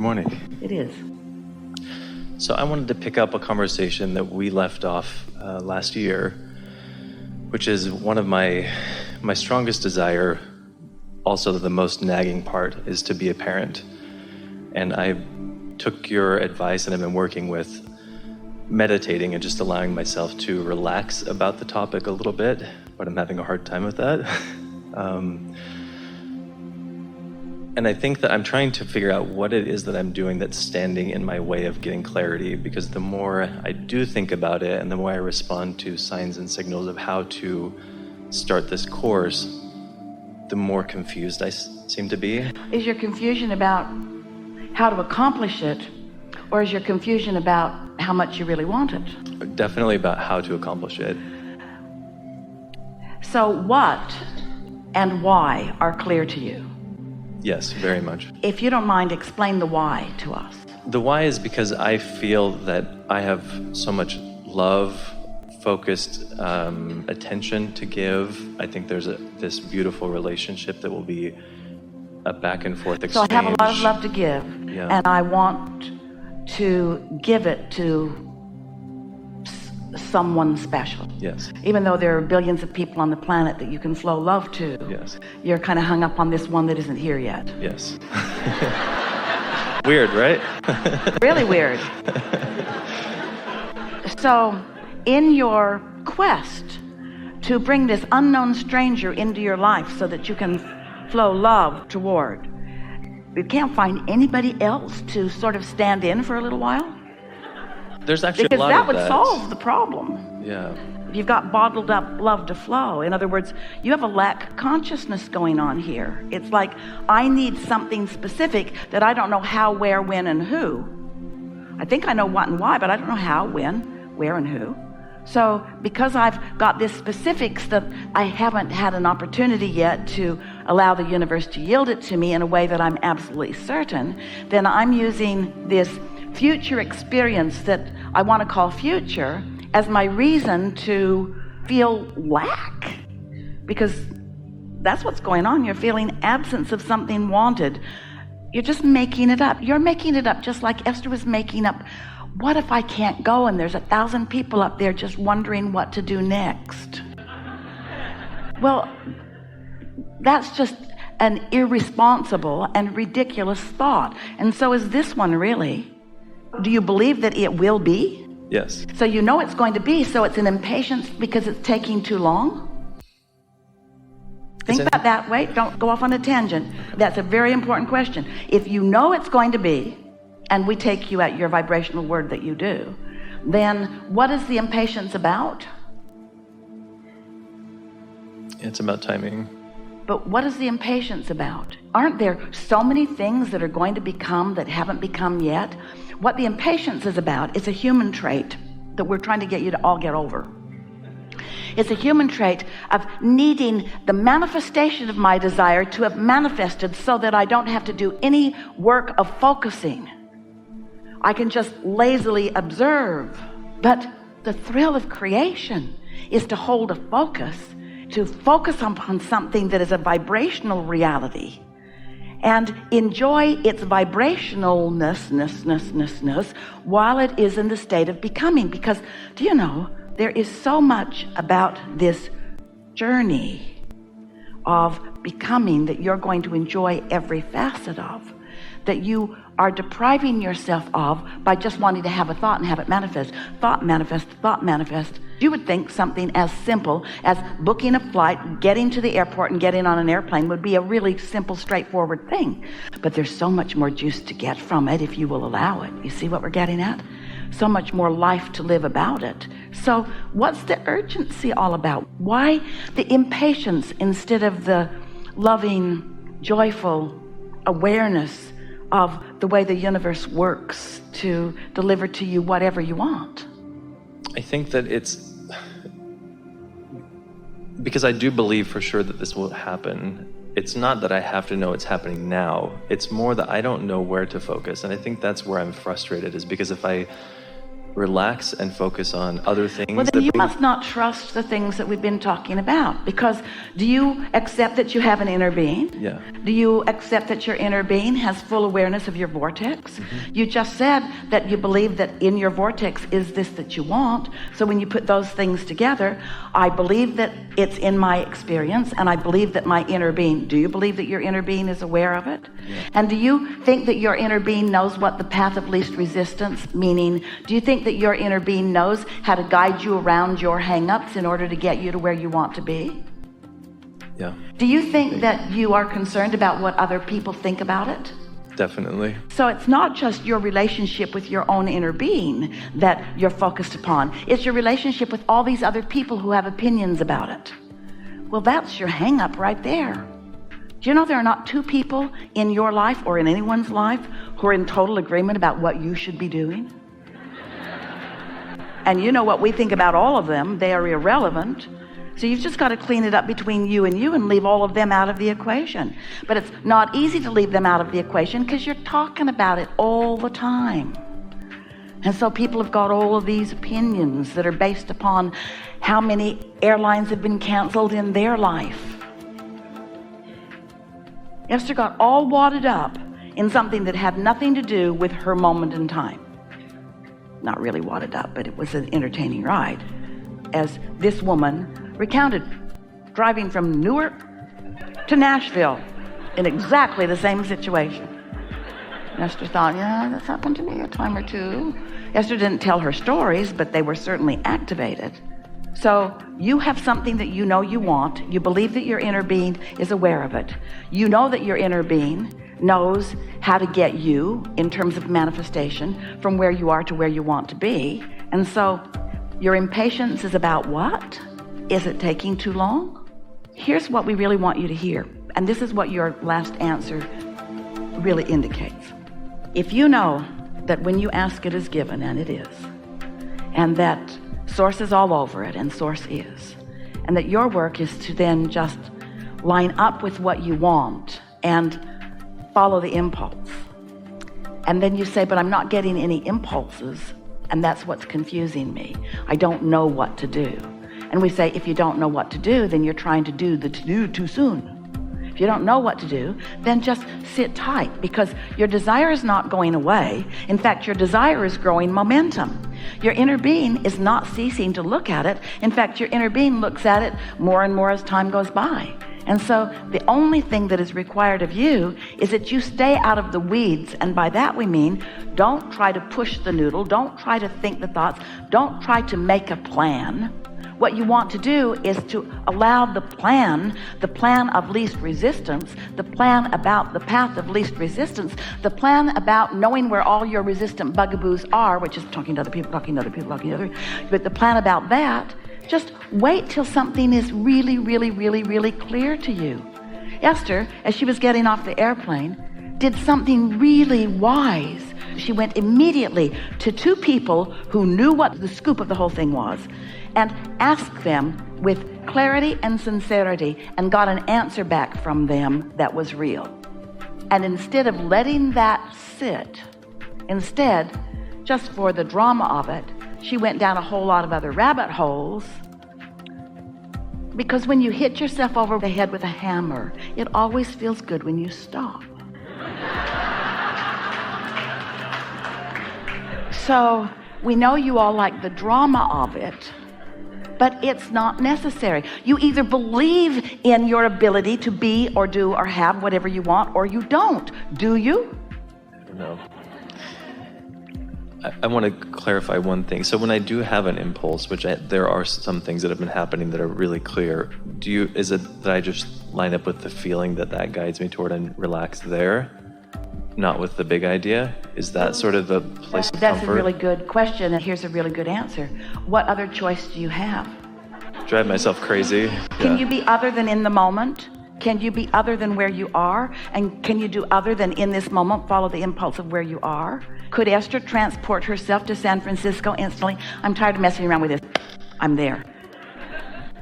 morning. It is. So I wanted to pick up a conversation that we left off last year, which is one of my strongest desire, also the most nagging part, is to be a parent. And I took your advice and I've been working with meditating and just allowing myself to relax about the topic a little bit, but I'm having a hard time with that. And I think that I'm trying to figure out what it is that I'm doing that's standing in my way of getting clarity, because the more I do think about it and the more I respond to signs and signals of how to start this course, the more confused I seem to be. Is your confusion about how to accomplish it, or is your confusion about how much you really want it? Definitely about how to accomplish it. So what and why are clear to you? Yes, very much. If you don't mind, explain the why to us. The why is because I feel that I have so much love, focused attention to give. I think there's this beautiful relationship that will be a back and forth exchange. So I have a lot of love to give, and I want to give it to someone special. Yes. Even though there are billions of people on the planet that you can flow love to, yes, you're kind of hung up on this one that isn't here yet. Yes. Weird, right? Really weird. So in your quest to bring this unknown stranger into your life so that you can flow love toward, you can't find anybody else to sort of stand in for a little while? There's actually because a lot that of would that. solve the problem. Yeah. You've got bottled up love to flow. In other words, you have a lack consciousness going on here. It's like, I need something specific that I don't know how, where, when, and who. I think I know what and why, but I don't know how, when, where, and who. So because I've got this specifics that I haven't had an opportunity yet to allow the universe to yield it to me in a way that I'm absolutely certain, then I'm using this future experience that I want to call future as my reason to feel lack, because that's what's going on. You're feeling absence of something wanted. You're just making it up. You're making it up just like Esther was making up, what if I can't go and there's 1,000 people up there just wondering what to do next? Well, that's just an irresponsible and ridiculous thought. And so is this one, really. Do you believe that it will be? Yes. So you know it's going to be, so it's an impatience because it's taking too long? Think about that. Wait, don't go off on a tangent. That's a very important question. If you know it's going to be, and we take you at your vibrational word that you do, then what is the impatience about? It's about timing. But what is the impatience about? Aren't there so many things that are going to become that haven't become yet? What the impatience is about is a human trait that we're trying to get you to all get over. It's a human trait of needing the manifestation of my desire to have manifested so that I don't have to do any work of focusing. I can just lazily observe. But the thrill of creation is to hold a focus, to focus upon something that is a vibrational reality and enjoy its vibrationalness while it is in the state of becoming. Because do you know, there is so much about this journey of becoming that you're going to enjoy every facet of, that you are depriving yourself of by just wanting to have a thought and have it manifest. Thought manifest, thought manifest. You would think something as simple as booking a flight, getting to the airport and getting on an airplane would be a really simple, straightforward thing. But there's so much more juice to get from it if you will allow it. You see what we're getting at? So much more life to live about it. So what's the urgency all about? Why the impatience instead of the loving, joyful awareness of the way the universe works to deliver to you whatever you want? I think that it's because I do believe for sure that this will happen. It's not that I have to know it's happening now. It's more that I don't know where to focus. And I think that's where I'm frustrated, is because if I relax and focus on other things. Well, then you must not trust the things that we've been talking about, because do you accept that you have an inner being? Yeah. Do you accept that your inner being has full awareness of your vortex? You just said that you believe that in your vortex is this that you want. So when you put those things together, I believe that it's in my experience, and I believe that my inner being, do you believe that your inner being is aware of it? Yeah. And do you think that your inner being knows what the path of least resistance, meaning, do you think that your inner being knows how to guide you around your hang-ups in order to get you to where you want to be? Yeah. Do you think that you are concerned about what other people think about it? Definitely. So it's not just your relationship with your own inner being that you're focused upon. It's your relationship with all these other people who have opinions about it. Well, that's your hang-up right there. Do you know there are not two people in your life or in anyone's life who are in total agreement about what you should be doing? And you know what we think about all of them, they are irrelevant. So you've just got to clean it up between you and leave all of them out of the equation. But it's not easy to leave them out of the equation because you're talking about it all the time. And so people have got all of these opinions that are based upon how many airlines have been canceled in their life. Esther got all wadded up in something that had nothing to do with her moment in time. Not really wadded up, but it was an entertaining ride, as this woman recounted driving from Newark to Nashville in exactly the same situation. Esther thought, yeah, that's happened to me a time or two. Esther didn't tell her stories, but they were certainly activated. So you have something that you know you want. You believe that your inner being is aware of it. You know that your inner being knows how to get you in terms of manifestation from where you are to where you want to be. And so your impatience is about what? Is it taking too long? Here's what we really want you to hear. And this is what your last answer really indicates. If you know that when you ask it is given, and it is, and that source is all over it, and source is, and that your work is to then just line up with what you want and follow the impulse. And then you say, but I'm not getting any impulses, and that's what's confusing me. I don't know what to do. And we say, if you don't know what to do, then you're trying to do the to-do too soon. If you don't know what to do, then just sit tight, because your desire is not going away. In fact, your desire is growing momentum. Your inner being is not ceasing to look at it. In fact, your inner being looks at it more and more as time goes by. And so the only thing that is required of you is that you stay out of the weeds. And by that we mean, don't try to push the noodle. Don't try to think the thoughts. Don't try to make a plan. What you want to do is to allow the plan of least resistance, the plan about the path of least resistance, the plan about knowing where all your resistant bugaboos are, which is talking to other people, but the plan about that, just wait till something is really, really, really, really clear to you. Esther, as she was getting off the airplane, did something really wise. She went immediately to two people who knew what the scoop of the whole thing was, and asked them with clarity and sincerity, and got an answer back from them that was real. And instead of letting that sit, instead, just for the drama of it, she went down a whole lot of other rabbit holes. Because when you hit yourself over the head with a hammer, it always feels good when you stop. So we know you all like the drama of it, but it's not necessary. You either believe in your ability to be or do or have whatever you want, or you don't. Do you? No. I want to clarify one thing. So when I do have an impulse, which there are some things that have been happening that are really clear, is it that I just line up with the feeling that guides me toward and relax there, not with the big idea? Is that sort of the place of comfort? That's a really good question, and here's a really good answer. What other choice do you have? Drive myself crazy. Can you be other than in the moment? Can you be other than where you are? And can you do other than in this moment, follow the impulse of where you are? Could Esther transport herself to San Francisco instantly? I'm tired of messing around with this. I'm there.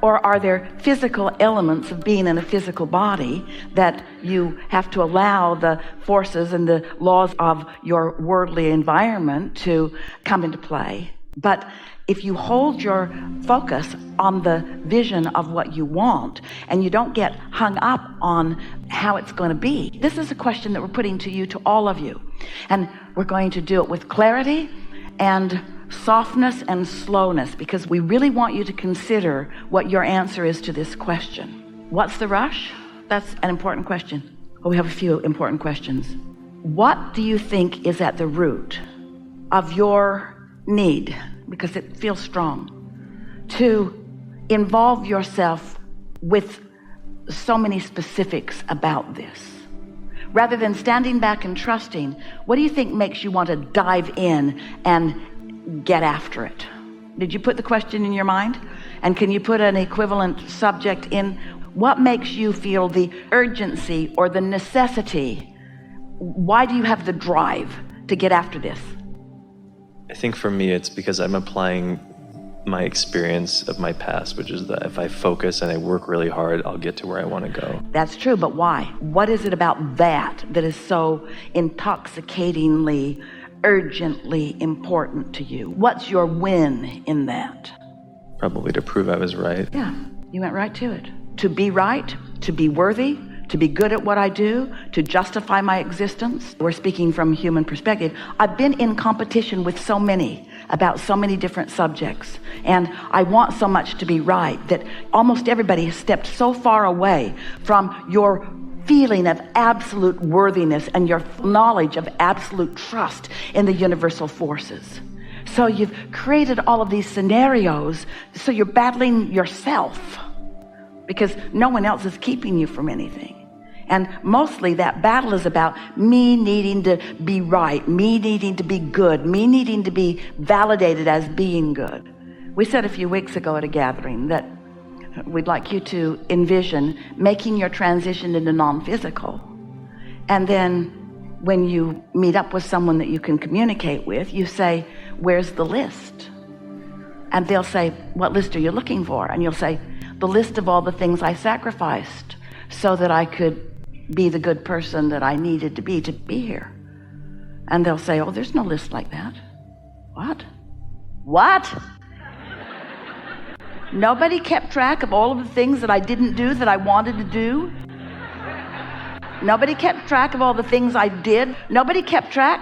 Or are there physical elements of being in a physical body that you have to allow the forces and the laws of your worldly environment to come into play? But if you hold your focus on the vision of what you want and you don't get hung up on how it's going to be, this is a question that we're putting to you, to all of you. And we're going to do it with clarity and softness and slowness, because we really want you to consider what your answer is to this question. What's the rush? That's an important question. Well, we have a few important questions. What do you think is at the root of your need, because it feels strong, to involve yourself with so many specifics about this? Rather than standing back and trusting, what do you think makes you want to dive in and get after it? Did you put the question in your mind? And can you put an equivalent subject in? What makes you feel the urgency or the necessity? Why do you have the drive to get after this? I think for me, it's because I'm applying my experience of my past, which is that if I focus and I work really hard, I'll get to where I want to go. That's true, but why? What is it about that is so intoxicatingly, urgently important to you? What's your win in that? Probably to prove I was right. Yeah, you went right to it. To be right, to be worthy, to be good at what I do, to justify my existence. We're speaking from a human perspective. I've been in competition with so many about so many different subjects, and I want so much to be right that almost everybody has stepped so far away from your feeling of absolute worthiness and your knowledge of absolute trust in the universal forces. So you've created all of these scenarios, so you're battling yourself because no one else is keeping you from anything. And mostly that battle is about me needing to be right, me needing to be good, me needing to be validated as being good. We said a few weeks ago at a gathering that we'd like you to envision making your transition into non-physical. And then when you meet up with someone that you can communicate with, you say, where's the list? And they'll say, what list are you looking for? And you'll say, the list of all the things I sacrificed so that I could be the good person that I needed to be here. And they'll say, oh, there's no list like that. What? Nobody kept track of all of the things that I didn't do that I wanted to do? Nobody kept track of all the things I did? Nobody kept track?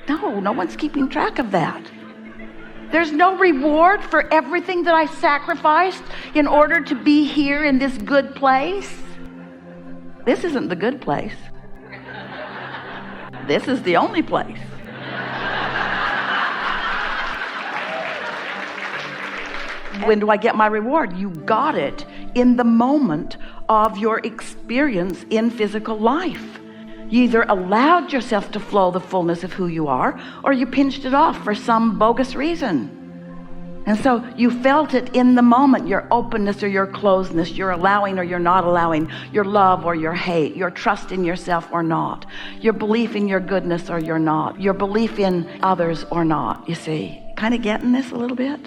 No one's keeping track of that. There's no reward for everything that I sacrificed in order to be here in this good place. This isn't the good place. This is the only place. When do I get my reward? You got it in the moment of your experience in physical life. You either allowed yourself to flow the fullness of who you are, or you pinched it off for some bogus reason. And so you felt it in the moment, your openness or your closeness, your allowing or your not allowing, your love or your hate, your trust in yourself or not, your belief in your goodness or your not, your belief in others or not, you see. Kind of getting this a little bit?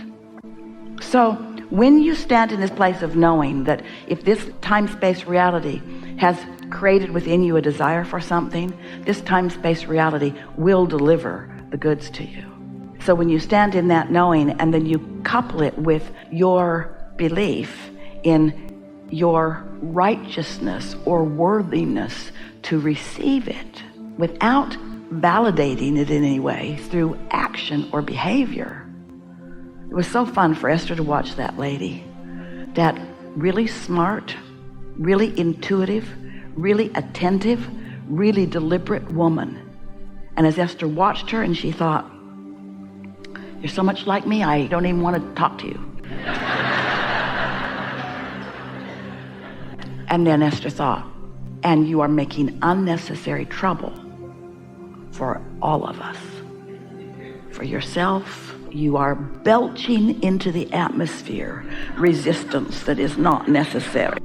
So when you stand in this place of knowing that if this time-space reality has created within you a desire for something, this time-space reality will deliver the goods to you. So when you stand in that knowing and then you couple it with your belief in your righteousness or worthiness to receive it without validating it in any way through action or behavior. It was so fun for Esther to watch that lady, that really smart, really intuitive, really attentive, really deliberate woman. And as Esther watched her and she thought, you're so much like me, I don't even want to talk to you. And then Esther thought, and you are making unnecessary trouble for all of us. For yourself, you are belching into the atmosphere resistance that is not necessary.